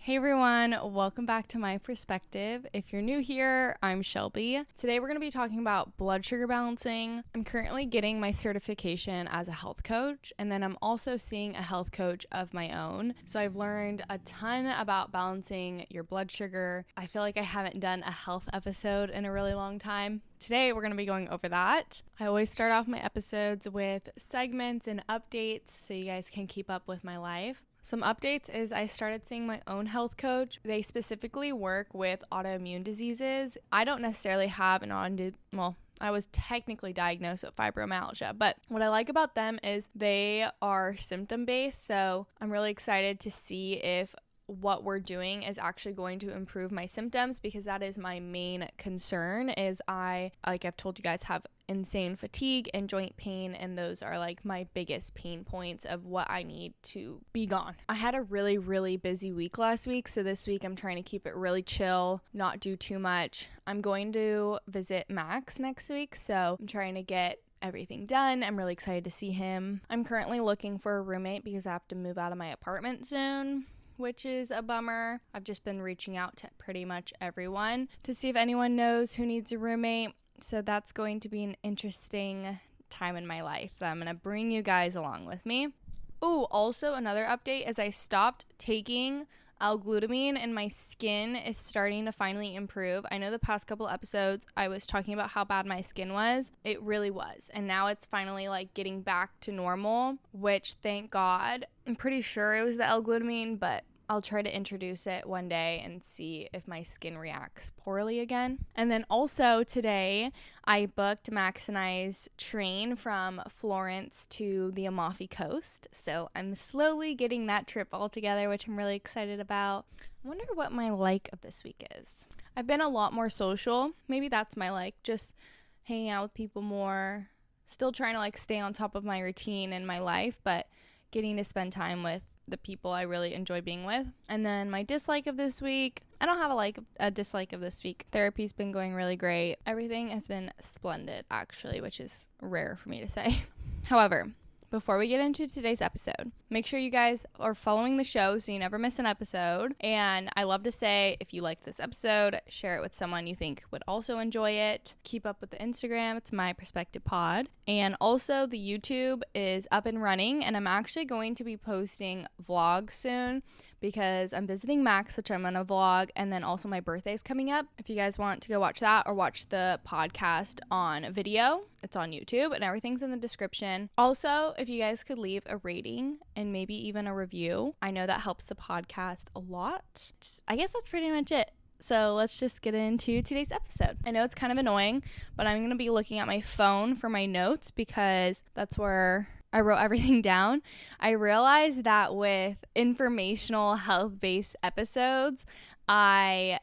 Hey everyone, welcome back to My Perspective. If you're new here, I'm Shelby. Today we're going to be talking about blood sugar balancing. I'm currently getting my certification as a health coach, and then I'm also seeing a health coach of my own. So I've learned a ton about balancing your blood sugar. I feel like I haven't done a health episode in a really long time. Today we're going to be going over that. I always start off my episodes with segments and updates so you guys can keep up with my life. Some updates is I started seeing my own health coach. They specifically work with autoimmune diseases. I don't necessarily have I was technically diagnosed with fibromyalgia, but what I like about them is they are symptom-based, so I'm really excited to see if what we're doing is actually going to improve my symptoms, because that is my main concern. Is like I've told you guys, have insane fatigue and joint pain, and those are like my biggest pain points of what I need to be gone. I had a really busy week last week, so this week I'm trying to keep it really chill, not do too much. I'm going to visit Max next week, so I'm trying to get everything done. I'm really excited to see him. I'm currently looking for a roommate because I have to move out of my apartment soon, which is a bummer. I've just been reaching out to pretty much everyone to see if anyone knows who needs a roommate. So that's going to be an interesting time in my life that I'm going to bring you guys along with me. Oh, also another update is I stopped taking L-glutamine and my skin is starting to finally improve. I know the past couple episodes I was talking about how bad my skin was. It really was. And now it's finally like getting back to normal, which thank God. I'm pretty sure it was the L-glutamine, but I'll try to introduce it one day and see if my skin reacts poorly again. And then also today, I booked Max and I's train from Florence to the Amalfi Coast. So I'm slowly getting that trip all together, which I'm really excited about. I wonder what my like of this week is. I've been a lot more social. Maybe that's my like, just hanging out with people more. Still trying to like stay on top of my routine in my life, but getting to spend time with the people I really enjoy being with. And then my dislike of this week, I don't have a dislike of this week. Therapy's been going really great. Everything has been splendid, actually, which is rare for me to say. However, before we get into today's episode, make sure you guys are following the show so you never miss an episode. And I love to say, if you like this episode, share it with someone you think would also enjoy it. Keep up with the Instagram. It's My Perspective Pod. And also the YouTube is up and running, and I'm actually going to be posting vlogs soon because I'm visiting Max, which I'm going to vlog, and then also my birthday is coming up. If you guys want to go watch that or watch the podcast on video, it's on YouTube and everything's in the description. Also, if you guys could leave a rating and maybe even a review, I know that helps the podcast a lot. I guess that's pretty much it. So let's just get into today's episode. I know it's kind of annoying, but I'm going to be looking at my phone for my notes because that's where I wrote everything down. I realized that with informational health-based episodes, yes, I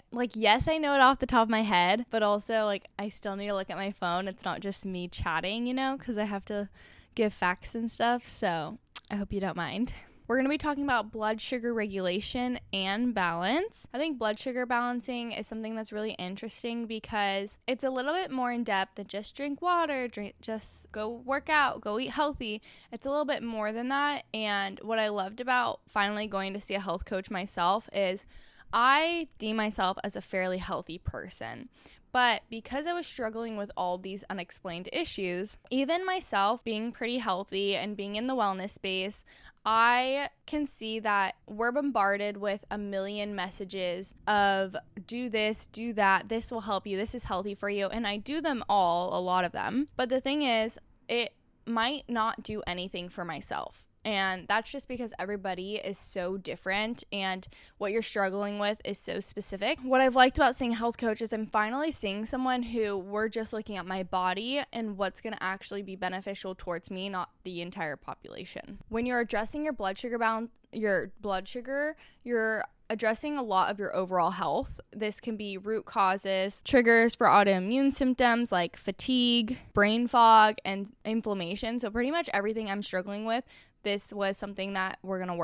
know it off the top of my head, but also I still need to look at my phone. It's not just me chatting, because I have to give facts and stuff. So I hope you don't mind. We're going to be talking about blood sugar regulation and balance. I think blood sugar balancing is something that's really interesting because it's a little bit more in depth than just drink water, just go work out, go eat healthy. It's a little bit more than that. And what I loved about finally going to see a health coach myself is I deem myself as a fairly healthy person. But because I was struggling with all these unexplained issues, even myself being pretty healthy and being in the wellness space, I can see that we're bombarded with a million messages of do this, do that, this will help you, this is healthy for you. And I do them all, a lot of them. But the thing is, it might not do anything for myself. And that's just because everybody is so different and what you're struggling with is so specific. What I've liked about seeing a health coach is I'm finally seeing someone who we're just looking at my body and what's going to actually be beneficial towards me, not the entire population. When you're addressing your blood sugar, you're addressing a lot of your overall health. This can be root causes, triggers for autoimmune symptoms like fatigue, brain fog, and inflammation. So pretty much everything I'm struggling with, this was something that we're going to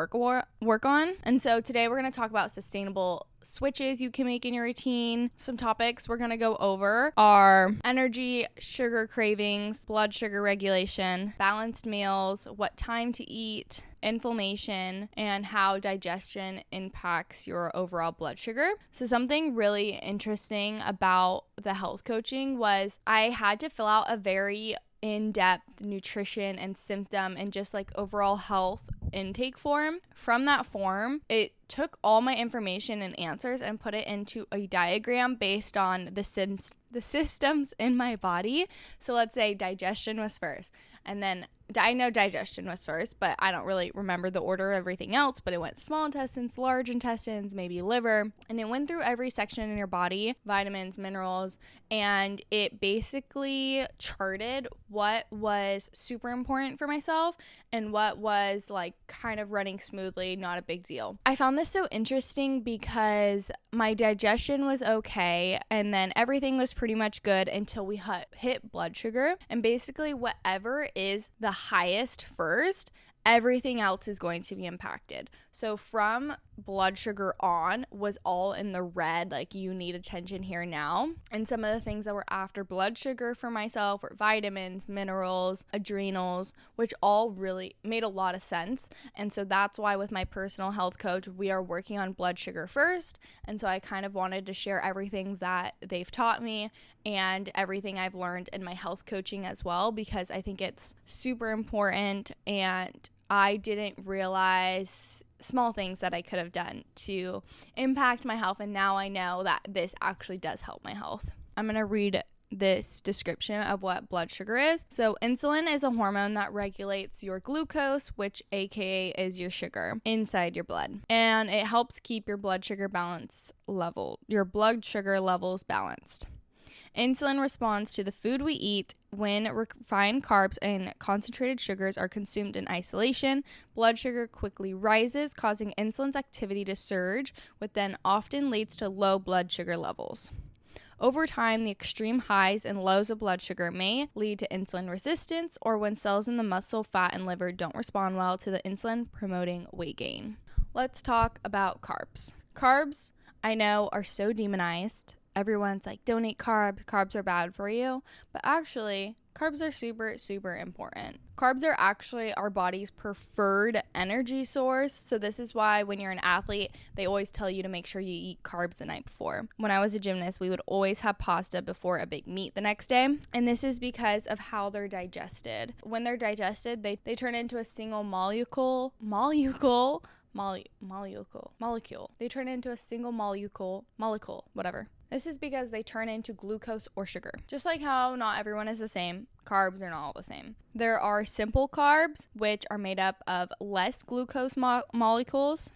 work on. And so today we're going to talk about sustainable switches you can make in your routine. Some topics we're going to go over are energy, sugar cravings, blood sugar regulation, balanced meals, what time to eat, inflammation, and how digestion impacts your overall blood sugar. So something really interesting about the health coaching was I had to fill out a very in-depth nutrition and symptom and just like overall health intake form. From that form, it took all my information and answers and put it into a diagram based on the systems in my body. So let's say digestion was first, and then I know digestion was first, but I don't really remember the order of everything else, but it went small intestines, large intestines, maybe liver, and it went through every section in your body, vitamins, minerals, and it basically charted what was super important for myself and what was like kind of running smoothly, not a big deal. I found this so interesting because my digestion was okay, and then everything was pretty much good until we hit blood sugar, and basically whatever is the highest first, everything else is going to be impacted. So from blood sugar on was all in the red, like you need attention here now. And some of the things that were after blood sugar for myself were vitamins, minerals, adrenals, which all really made a lot of sense. And so that's why with my personal health coach, we are working on blood sugar first. And so I kind of wanted to share everything that they've taught me and everything I've learned in my health coaching as well, because I think it's super important, and I didn't realize small things that I could have done to impact my health, and now I know that this actually does help my health. I'm going to read this description of what blood sugar is. So insulin is a hormone that regulates your glucose, which aka is your sugar inside your blood, and it helps keep your blood sugar levels balanced. Insulin responds to the food we eat. When refined carbs and concentrated sugars are consumed in isolation, blood sugar quickly rises, causing insulin's activity to surge, which then often leads to low blood sugar levels. Over time, the extreme highs and lows of blood sugar may lead to insulin resistance, or when cells in the muscle, fat, and liver don't respond well to the insulin, promoting weight gain. Let's talk about carbs. Carbs, I know, are so demonized. Everyone's like, don't eat carbs. Carbs are bad for you. But actually, carbs are super, super important. Carbs are actually our body's preferred energy source. So this is why when you're an athlete, they always tell you to make sure you eat carbs the night before. When I was a gymnast, we would always have pasta before a big meet the next day. And this is because of how they're digested. When they're digested, they turn into a single molecule. They turn into a single molecule, whatever. This is because they turn into glucose or sugar. Just like how not everyone is the same, carbs are not all the same. There are simple carbs, which are made up of less glucose molecules.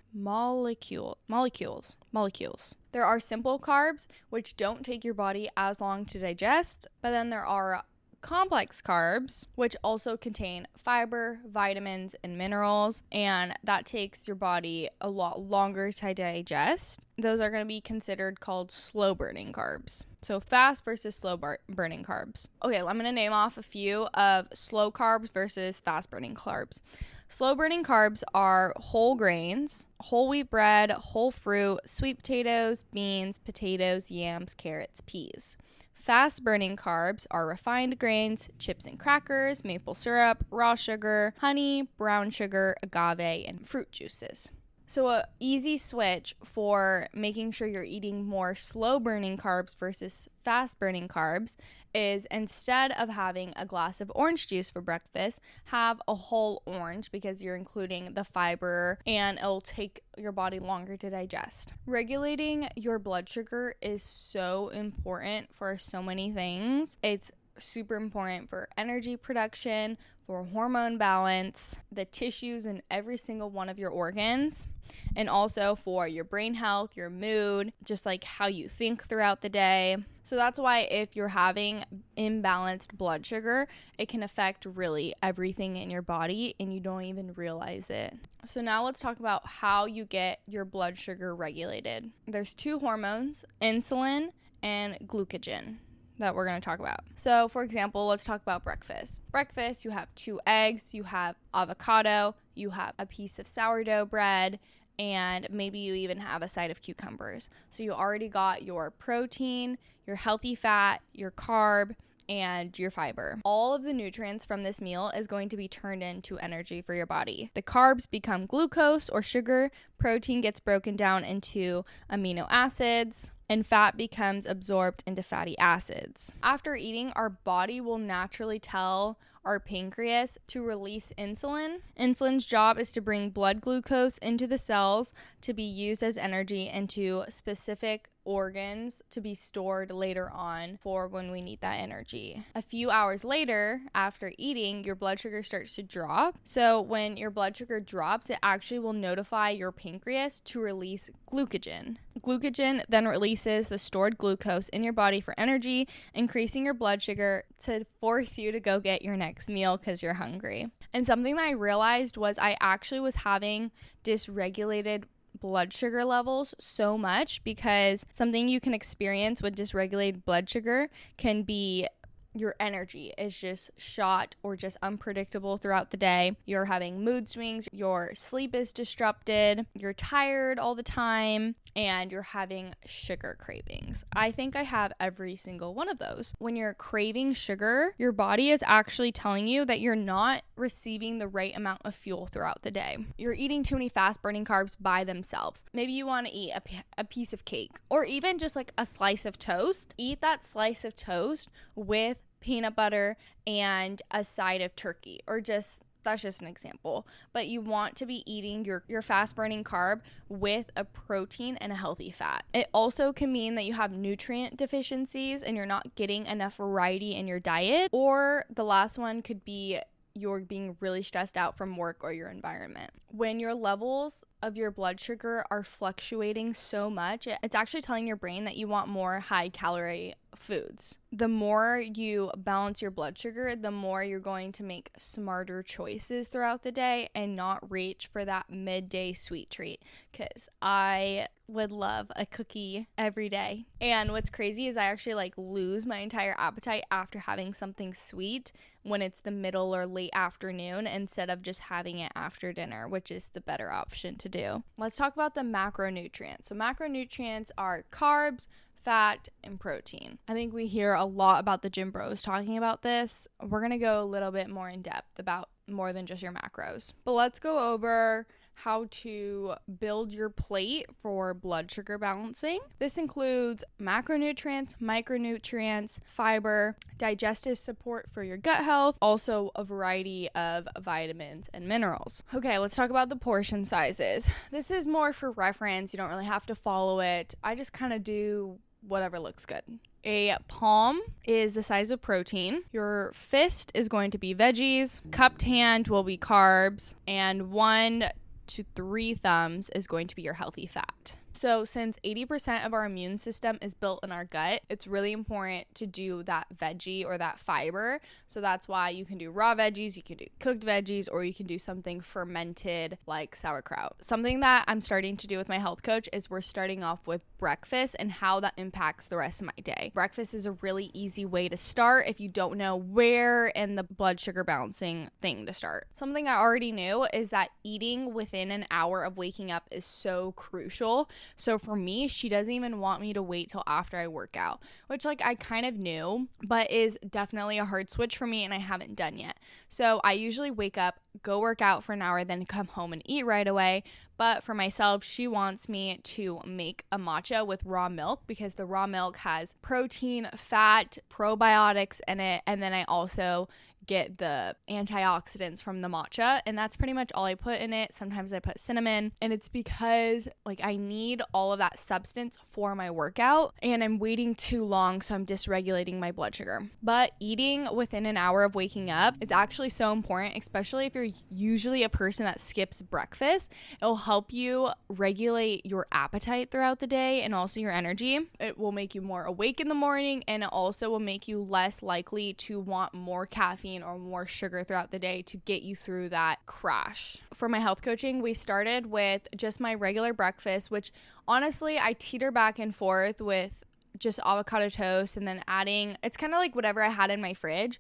There are simple carbs, which don't take your body as long to digest, but then there are complex carbs, which also contain fiber, vitamins, and minerals, and that takes your body a lot longer to digest. Those are going to be considered called slow burning carbs. So fast versus slow burning carbs. Okay, I'm going to name off a few of slow carbs versus fast burning carbs. Slow burning carbs are whole grains, whole wheat bread, whole fruit, sweet potatoes, beans, potatoes, yams, carrots, peas. Fast burning carbs are refined grains, chips and crackers, maple syrup, raw sugar, honey, brown sugar, agave, and fruit juices. So a easy switch for making sure you're eating more slow burning carbs versus fast burning carbs is, instead of having a glass of orange juice for breakfast, have a whole orange, because you're including the fiber and it'll take your body longer to digest. Regulating your blood sugar is so important for so many things. It's super important for energy production, for hormone balance, the tissues in every single one of your organs, and also for your brain health, your mood, just like how you think throughout the day. So that's why if you're having imbalanced blood sugar, it can affect really everything in your body and you don't even realize it. So now let's talk about how you get your blood sugar regulated. There's two hormones, insulin and glucagon, that we're going to talk about. So for example, let's talk about breakfast. Breakfast, you have 2 eggs, you have avocado, you have a piece of sourdough bread, and maybe you even have a side of cucumbers. So you already got your protein, your healthy fat, your carb, and your fiber. All of the nutrients from this meal is going to be turned into energy for your body. The carbs become glucose or sugar, protein gets broken down into amino acids, and fat becomes absorbed into fatty acids. After eating, our body will naturally tell our pancreas to release insulin. Insulin's job is to bring blood glucose into the cells to be used as energy into specific organs to be stored later on for when we need that energy. A few hours later, after eating, your blood sugar starts to drop. So when your blood sugar drops, it actually will notify your pancreas to release glucagon. Glucagon then releases the stored glucose in your body for energy, increasing your blood sugar to force you to go get your next meal because you're hungry. And something that I realized was I actually was having dysregulated blood sugar levels so much, because something you can experience with dysregulated blood sugar can be your energy is just shot or just unpredictable throughout the day. You're having mood swings, your sleep is disrupted, you're tired all the time, and you're having sugar cravings. I think I have every single one of those. When you're craving sugar, your body is actually telling you that you're not receiving the right amount of fuel throughout the day. You're eating too many fast burning carbs by themselves. Maybe you want to eat a piece of cake, or even just like a slice of toast. Eat that slice of toast with peanut butter and a side of turkey, or that's just an example. But you want to be eating your fast burning carb with a protein and a healthy fat. It also can mean that you have nutrient deficiencies and you're not getting enough variety in your diet. Or the last one could be you're being really stressed out from work or your environment. When your levels of your blood sugar are fluctuating so much, it's actually telling your brain that you want more high calorie foods. The more you balance your blood sugar, the more you're going to make smarter choices throughout the day and not reach for that midday sweet treat, because I would love a cookie every day. And what's crazy is I actually lose my entire appetite after having something sweet when it's the middle or late afternoon instead of just having it after dinner, which is the better option to do. Let's talk about the macronutrients. So macronutrients are carbs, fat, and protein. I think we hear a lot about the gym bros talking about this. We're going to go a little bit more in depth about more than just your macros. But let's go over how to build your plate for blood sugar balancing. This includes macronutrients, micronutrients, fiber, digestive support for your gut health, also a variety of vitamins and minerals. Okay, let's talk about the portion sizes. This is more for reference. You don't really have to follow it. I just kind of do whatever looks good. A palm is the size of protein. Your fist is going to be veggies. Cupped hand will be carbs. And 1 to 3 thumbs is going to be your healthy fat. So since 80% of our immune system is built in our gut, it's really important to do that veggie or that fiber. So that's why you can do raw veggies, you can do cooked veggies, or you can do something fermented like sauerkraut. Something that I'm starting to do with my health coach is we're starting off with breakfast and how that impacts the rest of my day. Breakfast is a really easy way to start if you don't know where in the blood sugar balancing thing to start. Something I already knew is that eating within an hour of waking up is so crucial. So for me, she doesn't even want me to wait till after I work out, which I kind of knew, but is definitely a hard switch for me and I haven't done yet. So I usually wake up, go work out for an hour, then come home and eat right away. But for myself, she wants me to make a matcha with raw milk because the raw milk has protein, fat, probiotics in it, and then I also get the antioxidants from the matcha, and that's pretty much all I put in it. Sometimes I put cinnamon, and it's because I need all of that substance for my workout and I'm waiting too long, so I'm dysregulating my blood sugar. But eating within an hour of waking up is actually so important, especially if you're usually a person that skips breakfast. It'll help you regulate your appetite throughout the day and also your energy. It will make you more awake in the morning, and it also will make you less likely to want more caffeine or more sugar throughout the day to get you through that crash. For my health coaching, we started with just my regular breakfast, which honestly I teeter back and forth with just avocado toast and then adding, it's kind of like whatever I had in my fridge.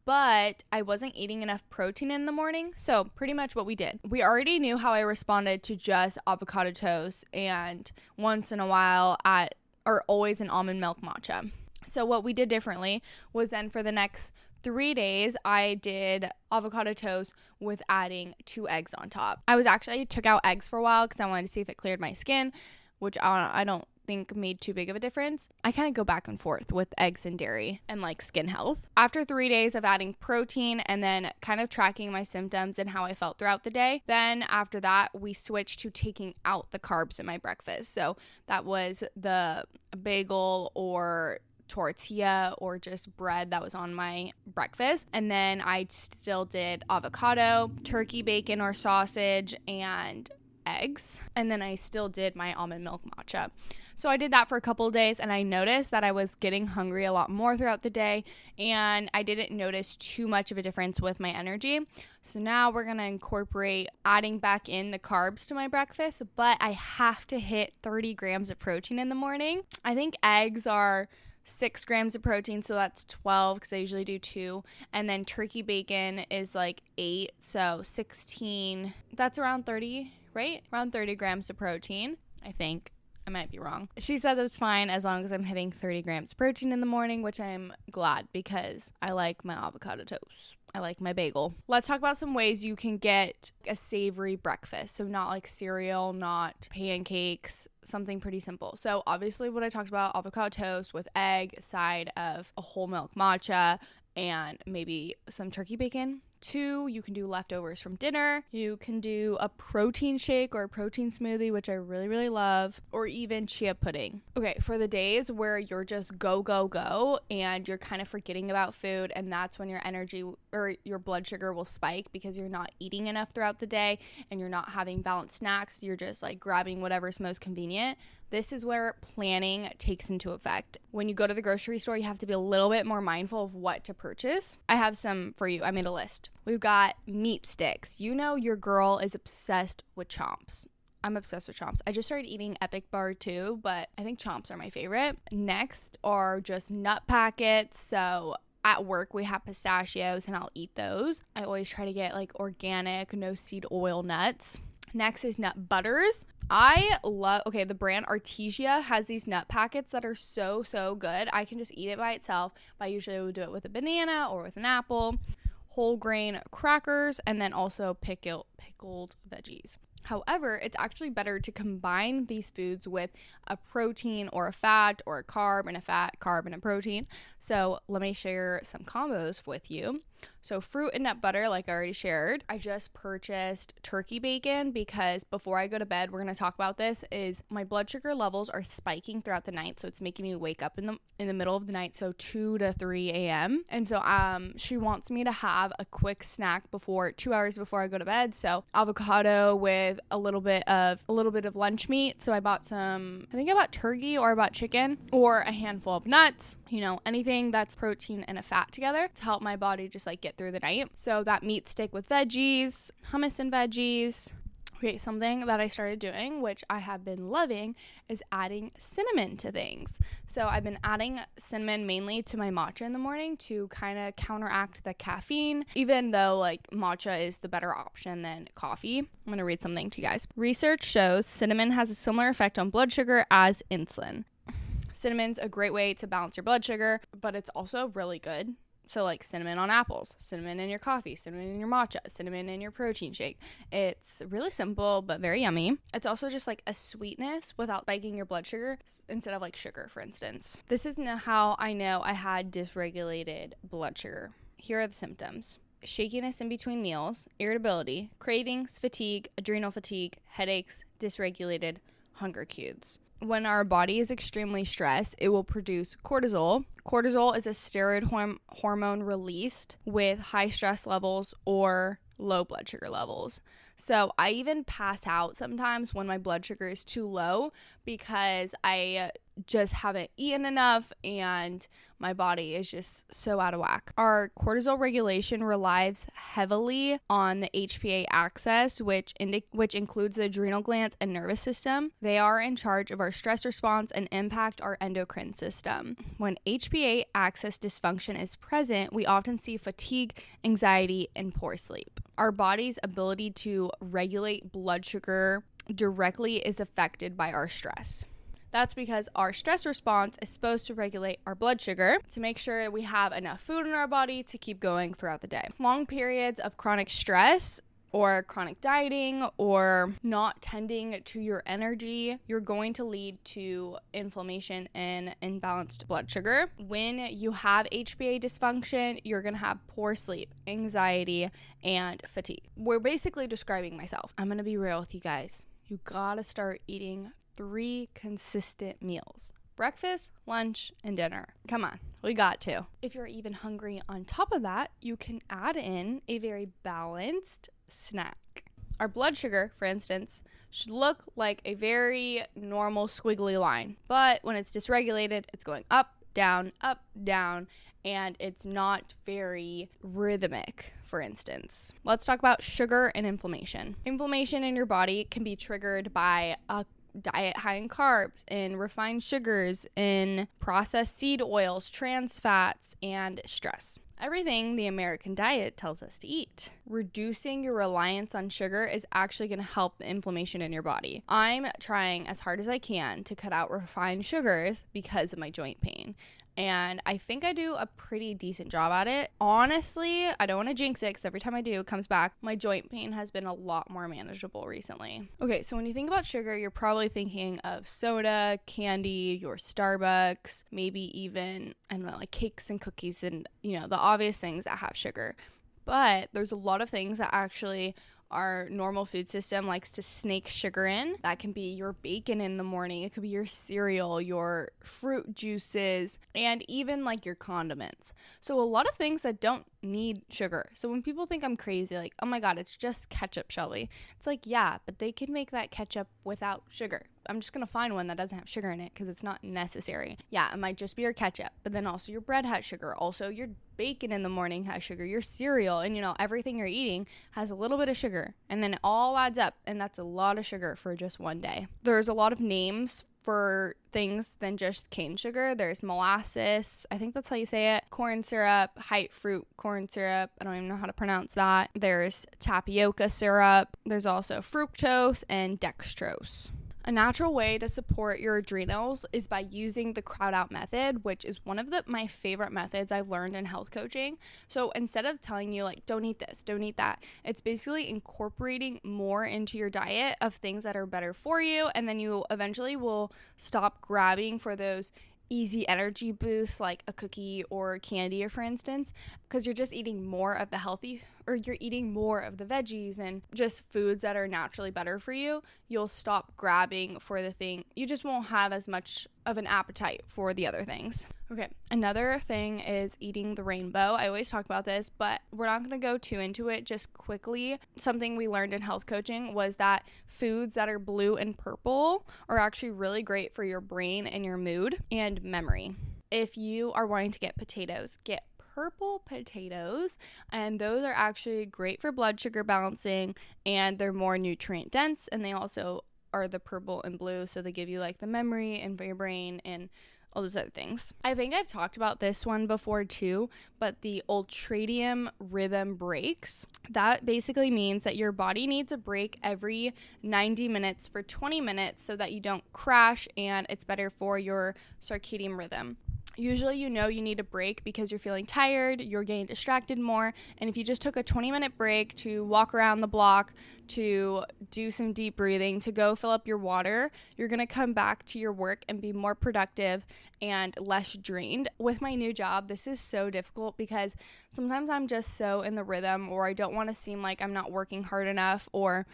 but I wasn't eating enough protein in the morning. So pretty much what we did, we already knew how I responded to just avocado toast and once in a while always an almond milk matcha. So what we did differently was then for the next 3 days, I did avocado toast with adding 2 eggs on top. I took out eggs for a while because I wanted to see if it cleared my skin, which I don't think made too big of a difference. I kind of go back and forth with eggs and dairy and like skin health. After 3 days of adding protein and then kind of tracking my symptoms and how I felt throughout the day, then after that, we switched to taking out the carbs in my breakfast. So that was the bagel or tortilla or just bread that was on my breakfast. And then I still did avocado, turkey bacon or sausage, and eggs. And then I still did my almond milk matcha. So I did that for a couple of days and I noticed that I was getting hungry a lot more throughout the day and I didn't notice too much of a difference with my energy. So now we're going to incorporate adding back in the carbs to my breakfast, but I have to hit 30 grams of protein in the morning. I think eggs are 6 grams of protein, so that's 12 because I usually do 2. And then turkey bacon is like 8, so 16. That's around 30, right? Around 30 grams of protein, I think. I might be wrong. She said that's fine as long as I'm hitting 30 grams of protein in the morning, which I'm glad because I like my avocado toast. I like my bagel. Let's talk about some ways you can get a savory breakfast. So not like cereal, not pancakes, something pretty simple. So obviously what I talked about, avocado toast with egg, side of a whole milk matcha, and maybe some turkey bacon. 2, you can do leftovers from dinner. You can do a protein shake or a protein smoothie, which I really, really love, or even chia pudding. Okay, for the days where you're just go, go, go, and you're kind of forgetting about food, and that's when your energy or your blood sugar will spike because you're not eating enough throughout the day and you're not having balanced snacks. You're just like grabbing whatever's most convenient. This is where planning takes into effect. When you go to the grocery store, you have to be a little bit more mindful of what to purchase. I have some for you. I made a list. We've got meat sticks. You know your girl is obsessed with chomps. I'm obsessed with chomps. I just started eating Epic Bar too, but I think chomps are my favorite. Next are just nut packets. So at work, we have pistachios and I'll eat those. I always try to get like organic, no seed oil nuts. Next is nut butters. The brand Artesia has these nut packets that are so, so good. I can just eat it by itself, but I usually would do it with a banana or with an apple. Whole grain crackers, and then also pickled veggies. However, it's actually better to combine these foods with a protein or a fat or a carb and a fat, carb and a protein. So let me share some combos with you. So fruit and nut butter, like I already shared. I just purchased turkey bacon because before I go to bed, we're going to talk about this, is my blood sugar levels are spiking throughout the night. So it's making me wake up in the middle of the night, so 2 to 3 a.m. And so she wants me to have a quick snack 2 hours before I go to bed. So avocado with a little bit of lunch meat. So I bought turkey or I bought chicken or a handful of nuts, anything that's protein and a fat together to help my body just like get through the night. So that meat stick with veggies, hummus and veggies. Okay, something that I started doing, which I have been loving, is adding cinnamon to things. So I've been adding cinnamon mainly to my matcha in the morning to kind of counteract the caffeine, even though like matcha is the better option than coffee. I'm going to read something to you guys. Research shows cinnamon has a similar effect on blood sugar as insulin. Cinnamon's a great way to balance your blood sugar, but it's also really good. So like cinnamon on apples, cinnamon in your coffee, cinnamon in your matcha, cinnamon in your protein shake. It's really simple, but very yummy. It's also just like a sweetness without spiking your blood sugar instead of like sugar, for instance. This is how I know I had dysregulated blood sugar. Here are the symptoms. Shakiness in between meals, irritability, cravings, fatigue, adrenal fatigue, headaches, dysregulated hunger cues. When our body is extremely stressed, it will produce cortisol. Cortisol is a steroid hormone released with high stress levels or low blood sugar levels. So I even pass out sometimes when my blood sugar is too low because I just haven't eaten enough and my body is just so out of whack. Our cortisol regulation relies heavily on the HPA axis, which includes the adrenal glands and nervous system. They are in charge of our stress response and impact our endocrine system. When HPA axis dysfunction is present, we often see fatigue, anxiety, and poor sleep. Our body's ability to regulate blood sugar directly is affected by our stress. That's because our stress response is supposed to regulate our blood sugar to make sure we have enough food in our body to keep going throughout the day. Long periods of chronic stress or chronic dieting or not tending to your energy, you're going to lead to inflammation and imbalanced blood sugar. When you have HPA dysfunction, you're going to have poor sleep, anxiety, and fatigue. We're basically describing myself. I'm going to be real with you guys. You gotta start eating 3 consistent meals: breakfast, lunch, and dinner. Come on, we got to. If you're even hungry on top of that, you can add in a very balanced snack. Our blood sugar, for instance, should look like a very normal squiggly line, but when it's dysregulated, it's going up, down, and it's not very rhythmic. For instance, let's talk about sugar and inflammation. Inflammation in your body can be triggered by a diet high in carbs, in refined sugars, in processed seed oils, trans fats, and stress. Everything the American diet tells us to eat. Reducing your reliance on sugar is actually going to help the inflammation in your body. I'm trying as hard as I can to cut out refined sugars because of my joint pain. And I think I do a pretty decent job at it. Honestly, I don't want to jinx it because every time I do, it comes back. My joint pain has been a lot more manageable recently. Okay, so when you think about sugar, you're probably thinking of soda, candy, your Starbucks, maybe even, I don't know, like cakes and cookies and, the obvious things that have sugar. But there's a lot of things that actually our normal food system likes to snake sugar in. That can be your bacon in the morning. It could be your cereal, your fruit juices, and even like your condiments. So a lot of things that don't need sugar. So when people think I'm crazy, like, oh my God, it's just ketchup, Shelby. It's like, yeah, but they can make that ketchup without sugar. I'm just going to find one that doesn't have sugar in it because it's not necessary. Yeah, it might just be your ketchup, but then also your bread has sugar. Also, your bacon in the morning has sugar. Your cereal and, everything you're eating has a little bit of sugar. And then it all adds up, and that's a lot of sugar for just one day. There's a lot of names for things than just cane sugar. There's molasses, I think that's how you say it, corn syrup, height fruit corn syrup, I don't even know how to pronounce that. There's tapioca syrup. There's also fructose and dextrose. A natural way to support your adrenals is by using the crowd out method, which is one of my favorite methods I've learned in health coaching. So instead of telling you like, don't eat this, don't eat that, it's basically incorporating more into your diet of things that are better for you. And then you eventually will stop grabbing for those easy energy boosts like a cookie or candy, for instance, because you're just eating more of the healthy, or you're eating more of the veggies and just foods that are naturally better for you. You'll stop grabbing for the thing. You just won't have as much of an appetite for the other things. Okay, another thing is eating the rainbow. I always talk about this, but we're not going to go too into it. Just quickly, something we learned in health coaching was that foods that are blue and purple are actually really great for your brain and your mood and memory. If you are wanting to get potatoes, get purple potatoes, and those are actually great for blood sugar balancing, and they're more nutrient dense, and they also are the purple and blue, so they give you like the memory and for your brain and all those other things. I think I've talked about this one before too, but the ultradian rhythm breaks. That basically means that your body needs a break every 90 minutes for 20 minutes so that you don't crash, and it's better for your circadian rhythm. Usually you need a break because you're feeling tired, you're getting distracted more, and if you just took a 20-minute break to walk around the block, to do some deep breathing, to go fill up your water, you're going to come back to your work and be more productive and less drained. With my new job, this is so difficult because sometimes I'm just so in the rhythm, or I don't want to seem like I'm not working hard enough, or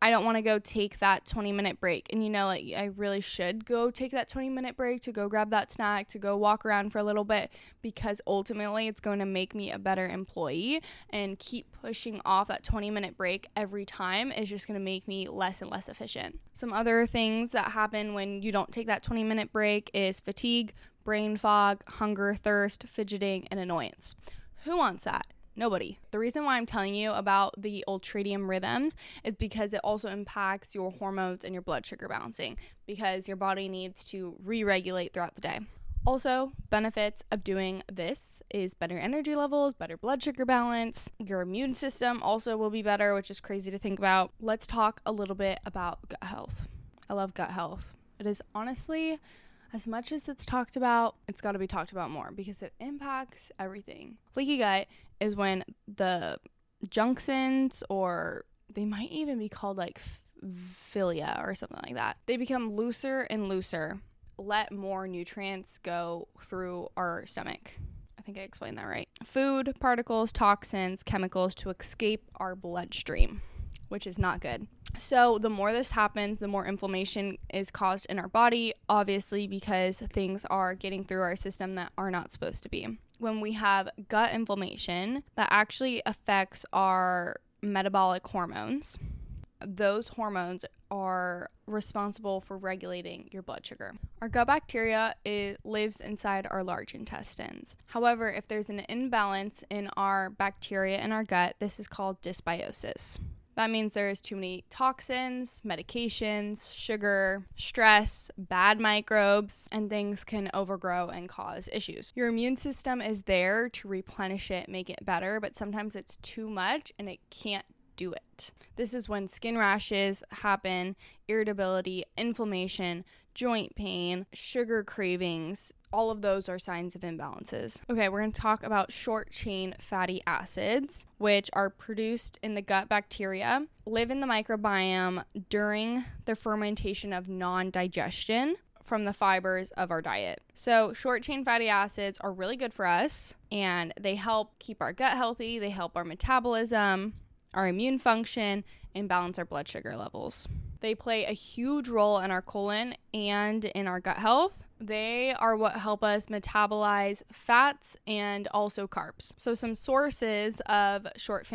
I don't want to go take that 20-minute break. And I really should go take that 20-minute break to go grab that snack, to go walk around for a little bit, because ultimately it's going to make me a better employee, and keep pushing off that 20-minute break every time is just going to make me less and less efficient. Some other things that happen when you don't take that 20-minute break is fatigue, brain fog, hunger, thirst, fidgeting, and annoyance. Who wants that? Nobody. The reason why I'm telling you about the ultradian rhythms is because it also impacts your hormones and your blood sugar balancing, because your body needs to re-regulate throughout the day. Also, benefits of doing this is better energy levels, better blood sugar balance. Your immune system also will be better, which is crazy to think about. Let's talk a little bit about gut health. I love gut health. It is honestly, as much as it's talked about, it's got to be talked about more, because it impacts everything. Leaky gut is when the junctions, or they might even be called like philia or something like that, they become looser and looser, let more nutrients go through our stomach. I think I explained that right. Food, particles, toxins, chemicals to escape our bloodstream, which is not good. So the more this happens, the more inflammation is caused in our body, obviously, because things are getting through our system that are not supposed to be. When we have gut inflammation, that actually affects our metabolic hormones. Those hormones are responsible for regulating your blood sugar. Our gut bacteria, it lives inside our large intestines. However, if there's an imbalance in our bacteria in our gut, this is called dysbiosis. That means there's too many toxins, medications, sugar, stress, bad microbes, and things can overgrow and cause issues. Your immune system is there to replenish it, make it better, but sometimes it's too much and it can't do it. This is when skin rashes happen, irritability, inflammation, joint pain, sugar cravings. All of those are signs of imbalances. Okay, we're going to talk about short chain fatty acids, which are produced in the gut bacteria, live in the microbiome during the fermentation of non-digestion from the fibers of our diet. So short chain fatty acids are really good for us, and they help keep our gut healthy. They help our metabolism, our immune function, and balance our blood sugar levels. They play a huge role in our colon and in our gut health. They are what help us metabolize fats and also carbs. So some sources of short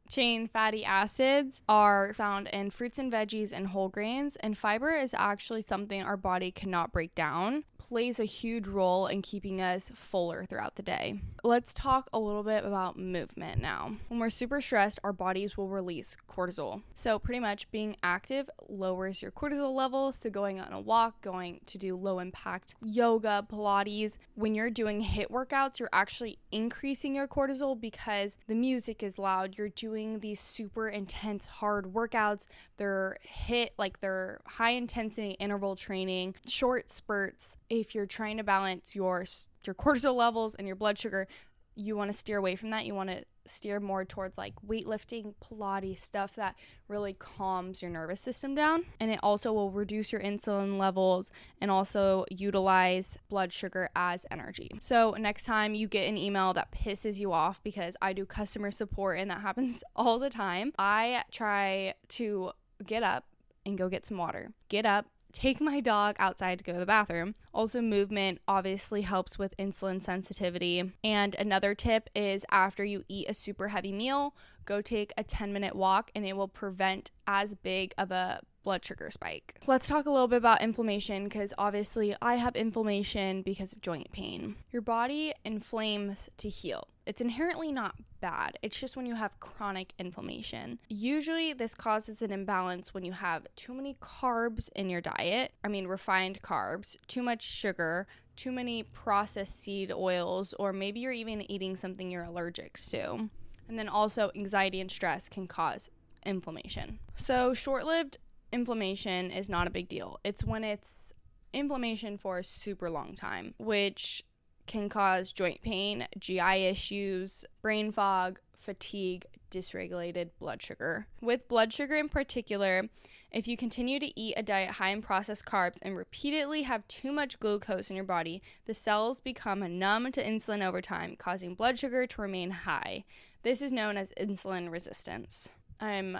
chain fatty acids are found in fruits and veggies and whole grains, and fiber is actually something our body cannot break down, plays a huge role in keeping us fuller throughout the day. Let's talk a little bit about movement now. When we're super stressed, our bodies will release cortisol. So pretty much being active lowers your cortisol levels. So going on a walk, going to do low impact yoga, Pilates. When you're doing HIIT workouts, you're actually increasing your cortisol because the music is loud. You're doing these super intense hard workouts. They're HIIT, like they're high intensity interval training, short spurts. If you're trying to balance your cortisol levels and your blood sugar, you want to steer away from that. You want to steer more towards like weightlifting, Pilates, stuff that really calms your nervous system down. And it also will reduce your insulin levels and also utilize blood sugar as energy. So next time you get an email that pisses you off, because I do customer support and that happens all the time, I try to get up and go get some water. Get up, take my dog outside to go to the bathroom. Also, movement obviously helps with insulin sensitivity. And another tip is after you eat a super heavy meal, go take a 10-minute walk, and it will prevent as big of a blood sugar spike. Let's talk a little bit about inflammation, because obviously I have inflammation because of joint pain. Your body inflames to heal. It's inherently not bad. It's just when you have chronic inflammation. Usually this causes an imbalance when you have too many carbs in your diet. I mean, refined carbs, too much sugar, too many processed seed oils, or maybe you're even eating something you're allergic to. And then also anxiety and stress can cause inflammation. So short-lived inflammation is not a big deal. It's when it's inflammation for a super long time, which can cause joint pain, GI issues, brain fog, fatigue, dysregulated blood sugar. With blood sugar in particular, if you continue to eat a diet high in processed carbs and repeatedly have too much glucose in your body, the cells become numb to insulin over time, causing blood sugar to remain high. This is known as insulin resistance. I'm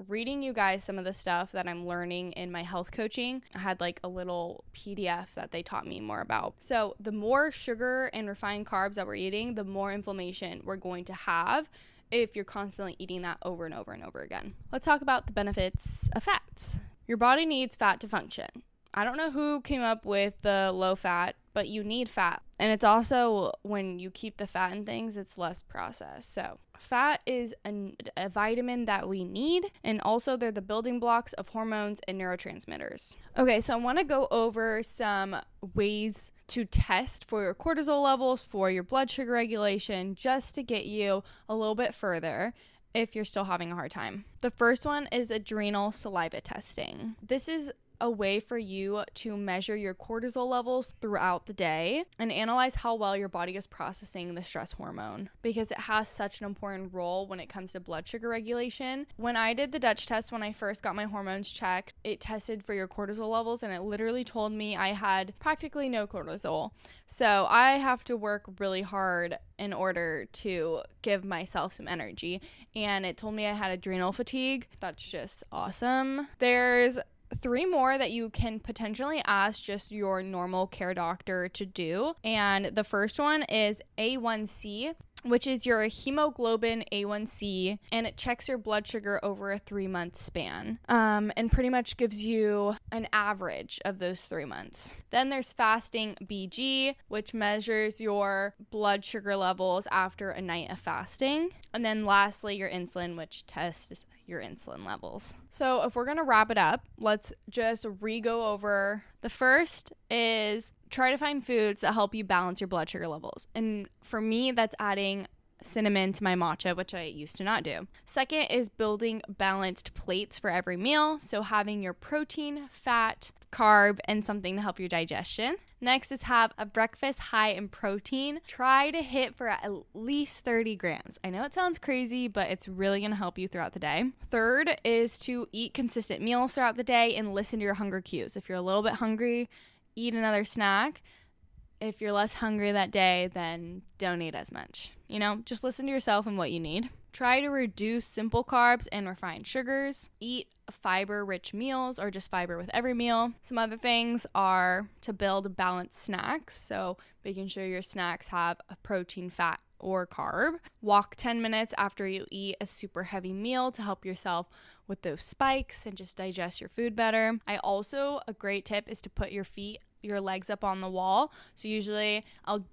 reading you guys some of the stuff that I'm learning in my health coaching. I had like a little PDF that they taught me more about. So the more sugar and refined carbs that we're eating, the more inflammation we're going to have if you're constantly eating that over and over and over again. Let's talk about the benefits of fats. Your body needs fat to function. I don't know who came up with the low fat, but you need fat. And it's also, when you keep the fat in things, it's less processed. So fat is a vitamin that we need, and also they're the building blocks of hormones and neurotransmitters. Okay, so I want to go over some ways to test for your cortisol levels, for your blood sugar regulation, just to get you a little bit further if you're still having a hard time. The first one is adrenal saliva testing. This is a way for you to measure your cortisol levels throughout the day and analyze how well your body is processing the stress hormone, because it has such an important role when it comes to blood sugar regulation. When I did the Dutch test, when I first got my hormones checked, it tested for your cortisol levels and it literally told me I had practically no cortisol. So I have to work really hard in order to give myself some energy. And it told me I had adrenal fatigue. That's just awesome. There's 3 more that you can potentially ask just your normal care doctor to do. And the first one is A1C, which is your hemoglobin A1C, and it checks your blood sugar over a 3-month span, and pretty much gives you an average of those 3 months. Then there's fasting BG, which measures your blood sugar levels after a night of fasting. And then lastly, your insulin, which tests your insulin levels. So if we're going to wrap it up, let's just re-go over. The first is try to find foods that help you balance your blood sugar levels. And for me, that's adding cinnamon to my matcha, which I used to not do. Second is building balanced plates for every meal. So having your protein, fat, carb, and something to help your digestion. Next is have a breakfast high in protein. Try to hit for at least 30 grams. I know it sounds crazy, but it's really going to help you throughout the day. Third is to eat consistent meals throughout the day and listen to your hunger cues. If you're a little bit hungry, eat another snack. If you're less hungry that day, then don't eat as much. Just listen to yourself and what you need. Try to reduce simple carbs and refined sugars. Eat fiber-rich meals or just fiber with every meal. Some other things are to build balanced snacks. So making sure your snacks have a protein, fat, or carb. Walk 10 minutes after you eat a super heavy meal to help yourself with those spikes and just digest your food better. A great tip is to put your legs up on the wall. So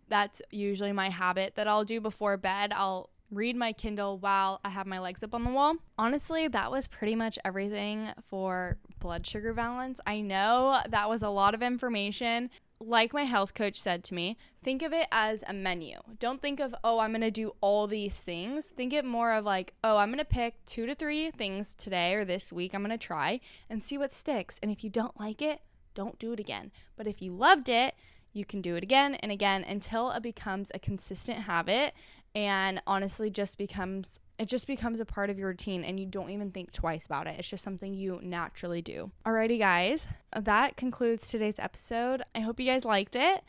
that's usually my habit that I'll do before bed. I'll read my Kindle while I have my legs up on the wall. Honestly, that was pretty much everything for blood sugar balance. I know that was a lot of information. Like my health coach said to me, think of it as a menu. Don't think of, I'm going to do all these things. Think it more of like, I'm going to pick 2 to 3 things today or this week I'm going to try and see what sticks. And if you don't like it, don't do it again. But if you loved it, you can do it again and again until it becomes a consistent habit, and honestly it just becomes a part of your routine and you don't even think twice about it. It's just something you naturally do. Alrighty guys, that concludes today's episode. I hope you guys liked it.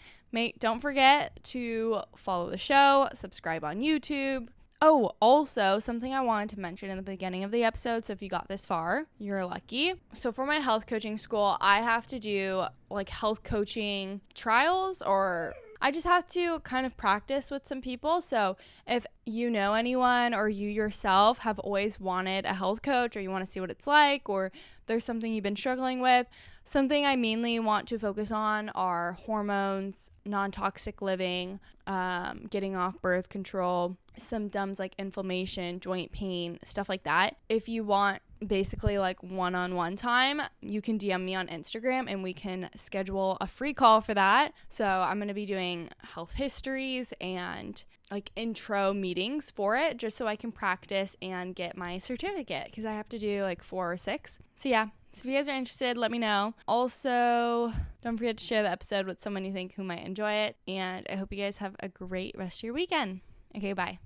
Don't forget to follow the show, subscribe on YouTube. Oh, also, something I wanted to mention in the beginning of the episode, so if you got this far, you're lucky. So for my health coaching school, I have to do like health coaching trials, or I just have to kind of practice with some people. So if you know anyone or you yourself have always wanted a health coach, or you want to see what it's like, or there's something you've been struggling with, something I mainly want to focus on are hormones, non-toxic living, getting off birth control, symptoms like inflammation, joint pain, stuff like that. If you want basically like one-on-one time, you can DM me on Instagram and we can schedule a free call for that. So I'm going to be doing health histories and like intro meetings for it, just so I can practice and get my certificate, because I have to do like 4 or 6. So yeah. So if you guys are interested, let me know. Also, don't forget to share the episode with someone you think who might enjoy it. And I hope you guys have a great rest of your weekend. Okay, bye.